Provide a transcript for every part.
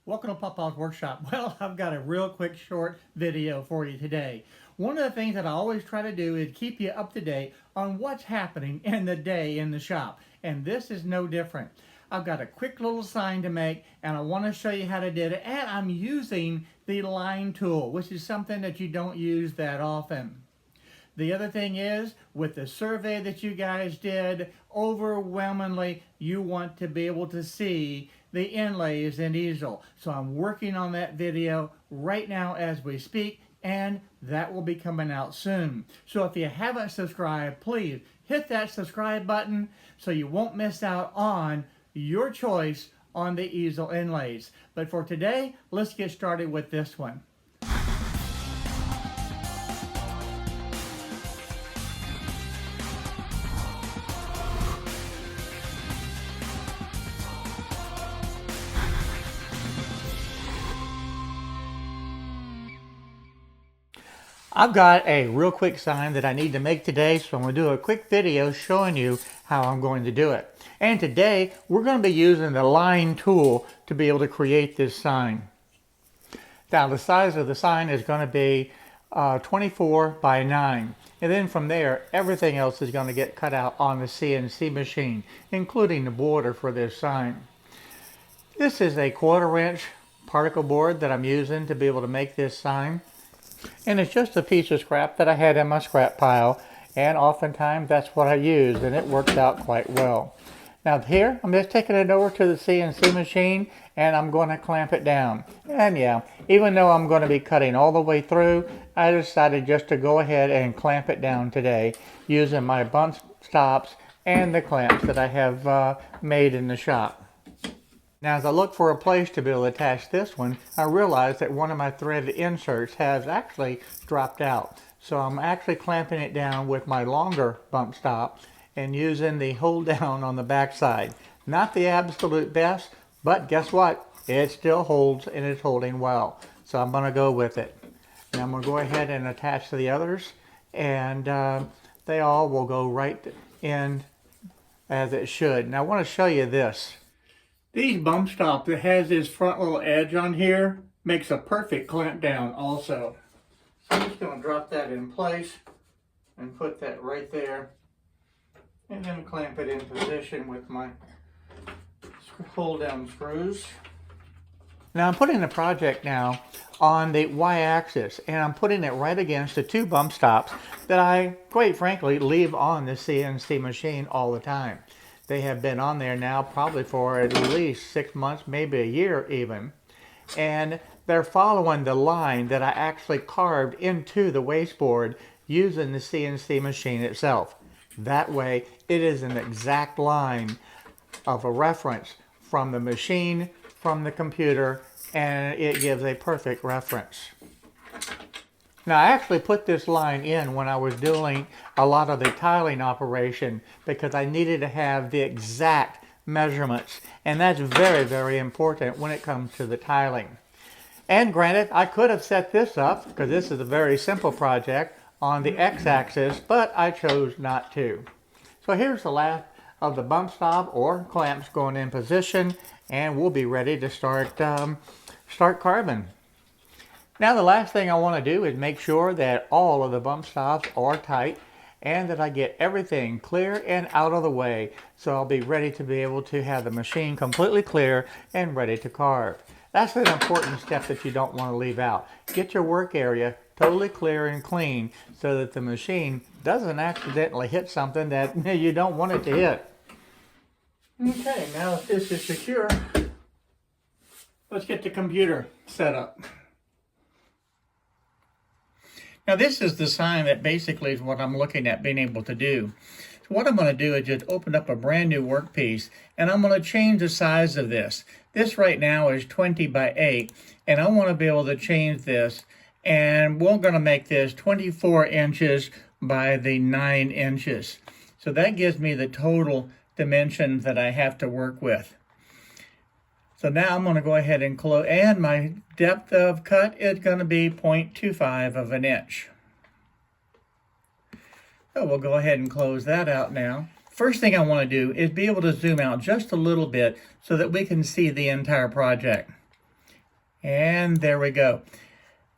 Welcome to Papa's Workshop. Well, I've got a real quick short video for you today. One of the things that I always try to do is keep you up to date on what's happening in the day in the shop. And this is no different. I've got a quick little sign to make and I want to show you how to do it. And I'm using the line tool, which is something that you don't use that often. The other thing is, with the survey that you guys did, overwhelmingly, you want to be able to see the inlays in Easel. So I'm working on that video right now as we speak, and that will be coming out soon. So if you haven't subscribed, please hit that subscribe button so you won't miss out on your choice on the Easel inlays. But for today, let's get started with this one. I've got a real quick sign that I need to make today, so I'm going to do a quick video showing you how I'm going to do it. And today, we're going to be using the line tool to be able to create this sign. Now, the size of the sign is going to be 24 by 9. And then from there, everything else is going to get cut out on the CNC machine, including the border for this sign. This is a 1/4 inch particle board that I'm using to be able to make this sign. And it's just a piece of scrap that I had in my scrap pile, and oftentimes that's what I use, and it worked out quite well. Now here, I'm just taking it over to the CNC machine, and I'm going to clamp it down. And yeah, even though I'm going to be cutting all the way through, I decided just to go ahead and clamp it down today using my bump stops and the clamps that I have made in the shop. Now, as I look for a place to be able to attach this one, I realized that one of my threaded inserts has actually dropped out. So I'm actually clamping it down with my longer bump stop and using the hold down on the back side. Not the absolute best, but guess what? It still holds and it's holding well. So I'm going to go with it. Now I'm going to go ahead and attach to the others, and they all will go right in as it should. Now I want to show you this. These bump stops that has this front little edge on here makes a perfect clamp down also. So I'm just going to drop that in place and put that right there, and then clamp it in position with my hold down screws. Now I'm putting the project now on the y-axis, and I'm putting it right against the two bump stops that I, quite frankly, leave on the CNC machine all the time. They have been on there now probably for at least 6 months, maybe a year even. And they're following the line that I actually carved into the wasteboard using the CNC machine itself. That way, it is an exact line of a reference from the machine, from the computer, and it gives a perfect reference. Now, I actually put this line in when I was doing a lot of the tiling operation because I needed to have the exact measurements, and that's very, very important when it comes to the tiling. And granted, I could have set this up, because this is a very simple project, on the x-axis, but I chose not to. So here's the last of the bump stop or clamps going in position, and we'll be ready to start carving. Now the last thing I want to do is make sure that all of the bump stops are tight and that I get everything clear and out of the way, so I'll be ready to be able to have the machine completely clear and ready to carve. That's an important step that you don't want to leave out. Get your work area totally clear and clean so that the machine doesn't accidentally hit something that you don't want it to hit. Okay, now if this is secure, let's get the computer set up. Now this is the sign that basically is what I'm looking at being able to do. So what I'm going to do is just open up a brand new workpiece, and I'm going to change the size of this. This right now is 20 by 8, and I want to be able to change this, and we're going to make this 24 inches by the 9 inches. So that gives me the total dimensions that I have to work with. So now I'm going to go ahead and close, and my depth of cut is going to be 0.25 of an inch. So we'll go ahead and close that out now. First thing I want to do is be able to zoom out just a little bit so that we can see the entire project. And there we go.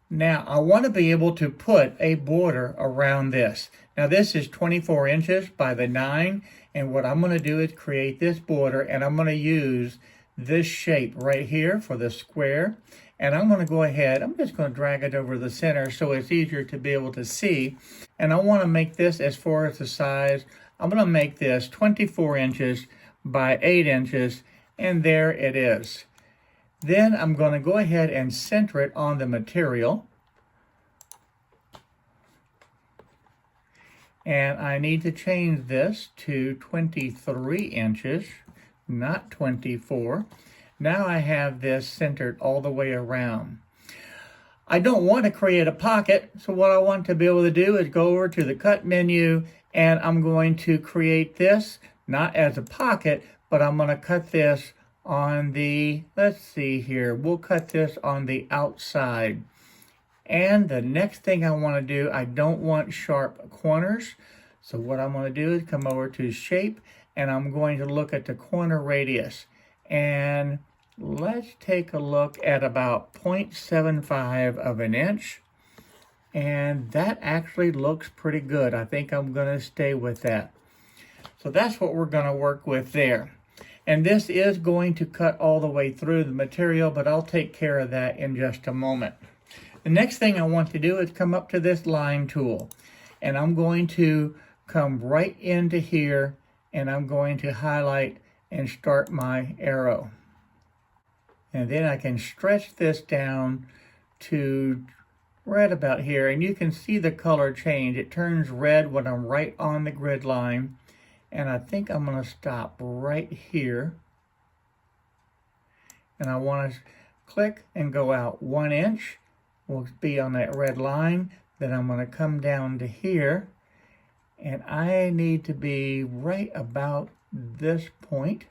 Now, I want to be able to put a border around this. Now, this is 24 inches by the 9, and what I'm going to do is create this border, and I'm going to use this shape right here for the square. And I'm going to go ahead, I'm just going to drag it over the center so it's easier to be able to see. And I want to make this, as far as the size, I'm going to make this 24 inches by 8 inches, and there it is. Then I'm going to go ahead and center it on the material. And I need to change this to 23 inches, not 24. Now I have this centered all the way around. I don't want to create a pocket, so what I want to be able to do is go over to the cut menu, and I'm going to create this, not as a pocket, but I'm going to cut this on the, let's see here, we'll cut this on the outside. And the next thing I want to do, I don't want sharp corners. So what I'm going to do is come over to shape, and I'm going to look at the corner radius. And let's take a look at about 0.75 of an inch. And that actually looks pretty good. I think I'm going to stay with that. So that's what we're going to work with there. And this is going to cut all the way through the material, but I'll take care of that in just a moment. The next thing I want to do is come up to this line tool, and I'm going to come right into here, and I'm going to highlight and start my arrow. And then I can stretch this down to right about here, and you can see the color change. It turns red when I'm right on the grid line. And I think I'm going to stop right here. And I want to click and go out 1 inch. We'll be on that red line. Then I'm going to come down to here. And I need to be right about this point.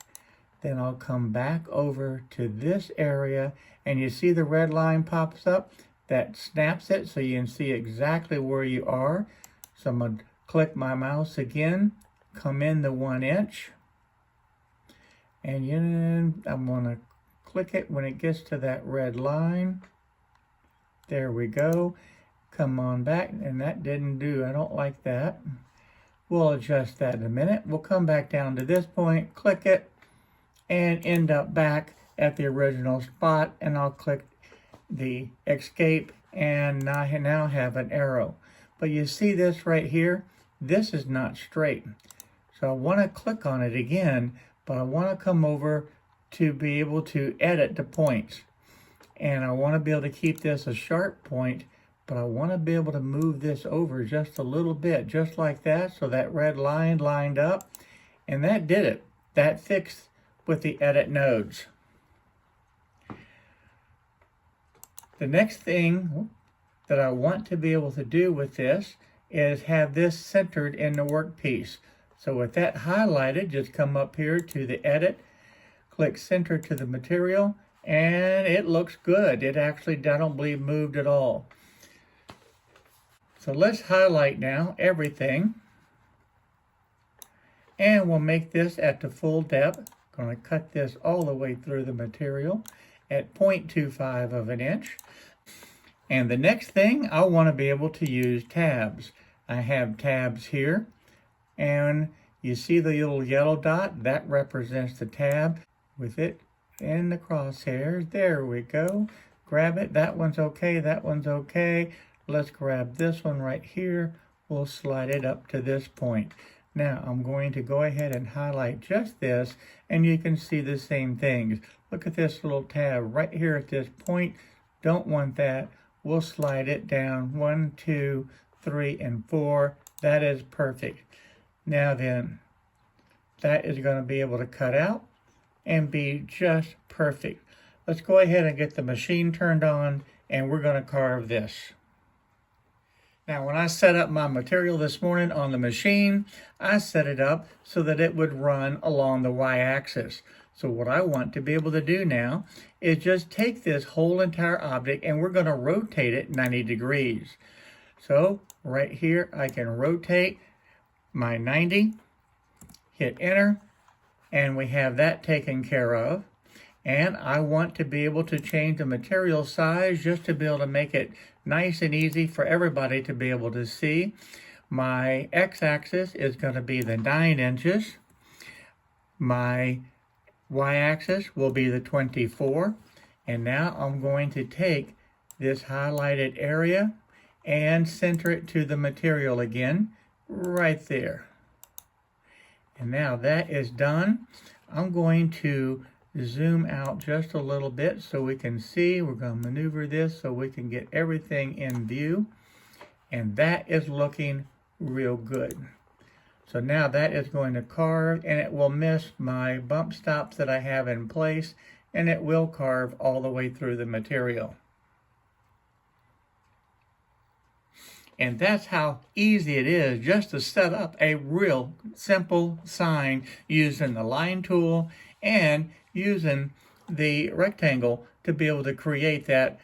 Then I'll come back over to this area. And you see the red line pops up? That snaps it so you can see exactly where you are. So I'm going to click my mouse again. Come in the 1 inch, and then I'm going to click it when it gets to that red line. There we go. Come on back, and that didn't do. I don't like that. We'll adjust that in a minute. We'll come back down to this point, click it, and end up back at the original spot, and I'll click the escape, and I now have an arrow. But you see this right here? This is not straight. So I want to click on it again, but I want to come over to be able to edit the points. And I want to be able to keep this a sharp point, but I want to be able to move this over just a little bit, just like that, so that red line lined up. And that did it. That fixed with the edit nodes. The next thing that I want to be able to do with this is have this centered in the workpiece. So with that highlighted, just come up here to the edit, click center to the material, and it looks good. It actually, I don't believe, moved at all. So let's highlight now everything. And we'll make this at the full depth. Going to cut this all the way through the material at 0.25 of an inch. And the next thing, I want to be able to use tabs. I have tabs here. And you see the little yellow dot? That represents the tab with it in the crosshairs. There we go. Grab it. That one's okay. That one's okay. Let's grab this one right here. We'll slide it up to this point. Now I'm going to go ahead and highlight just this, and you can see the same things. Look at this little tab right here at this point. Don't want that. We'll slide it down 1, 2, 3, and 4. That is perfect. Now then, that is going to be able to cut out and be just perfect. Let's go ahead and get the machine turned on, and we're going to carve this. Now, when I set up my material this morning on the machine, I set it up so that it would run along the y-axis. So what I want to be able to do now is just take this whole entire object, and we're going to rotate it 90 degrees. So right here, I can rotate my 90, hit enter, and we have that taken care of. And I want to be able to change the material size just to be able to make it nice and easy for everybody to be able to see. My x-axis is going to be the 9 inches. My y-axis will be the 24. And now I'm going to take this highlighted area and center it to the material again, right there. And now that is done. I'm going to zoom out just a little bit so we can see. We're going to maneuver this so we can get everything in view. And that is looking real good. So now that is going to carve, and it will miss my bump stops that I have in place, and it will carve all the way through the material. And that's how easy it is just to set up a real simple sign using the line tool and using the rectangle to be able to create that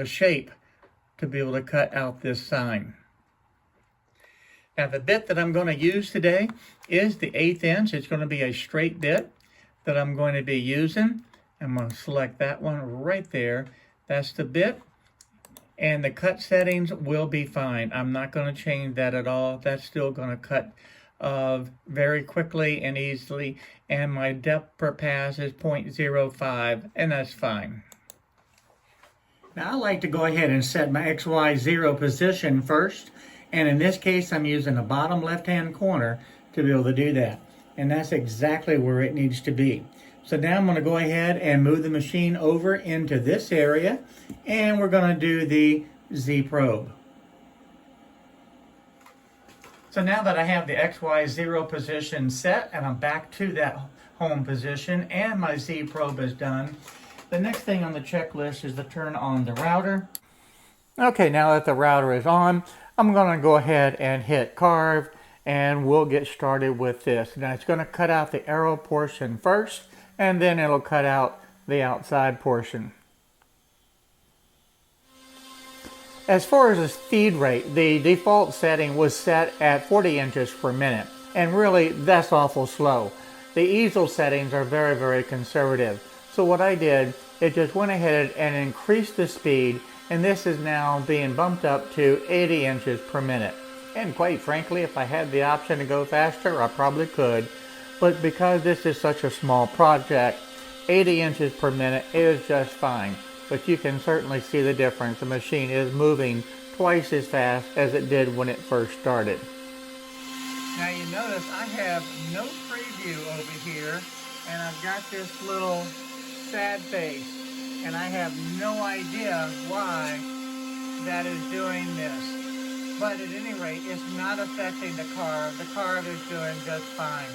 shape to be able to cut out this sign. Now the bit that I'm going to use today is the 1/8 inch. It's going to be a straight bit that I'm going to be using. I'm going to select that one right there. That's the bit. And the cut settings will be fine. I'm not going to change that at all. That's still going to cut very quickly and easily. And my depth per pass is 0.05, and that's fine. Now I like to go ahead and set my XY0 position first. And in this case, I'm using the bottom left-hand corner to be able to do that. And that's exactly where it needs to be. So now I'm going to go ahead and move the machine over into this area, and we're going to do the Z probe. So now that I have the XY0 position set and I'm back to that home position and my Z probe is done, the next thing on the checklist is to turn on the router. Okay, now that the router is on, I'm going to go ahead and hit carve, and we'll get started with this. Now it's going to cut out the arrow portion first, and then it'll cut out the outside portion. As far as the feed rate, the default setting was set at 40 inches per minute, and really that's awful slow. The Easel settings are very, very conservative. So what I did, it just went ahead and increased the speed, and this is now being bumped up to 80 inches per minute. And quite frankly, if I had the option to go faster, I probably could. But because this is such a small project, 80 inches per minute is just fine. But you can certainly see the difference. The machine is moving twice as fast as it did when it first started. Now you notice I have no preview over here, and I've got this little sad face. And I have no idea why that is doing this. But at any rate, it's not affecting the carve. The carve is doing just fine.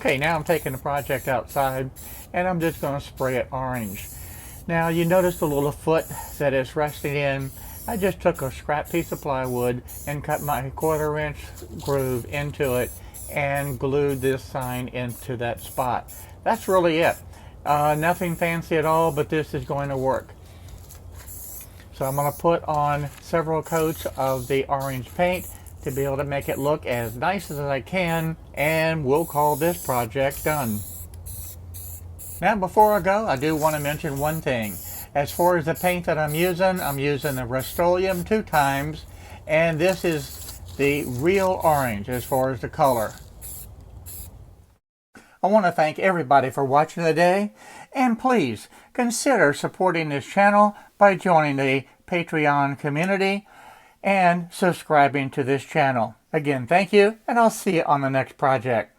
Okay, now I'm taking the project outside and I'm just going to spray it orange. Now you notice the little foot that it's resting in. I just took a scrap piece of plywood and cut my 1/4 inch groove into it and glued this sign into that spot. That's really it. Nothing fancy at all, but this is going to work. So I'm going to put on several coats of the orange paint to be able to make it look as nice as I can, and we'll call this project done. Now before I go, I do want to mention one thing. As far as the paint that I'm using the Rust-Oleum 2x, and this is the real orange as far as the color. I want to thank everybody for watching today, and please consider supporting this channel by joining the Patreon community and subscribing to this channel. Again, thank you, and I'll see you on the next project.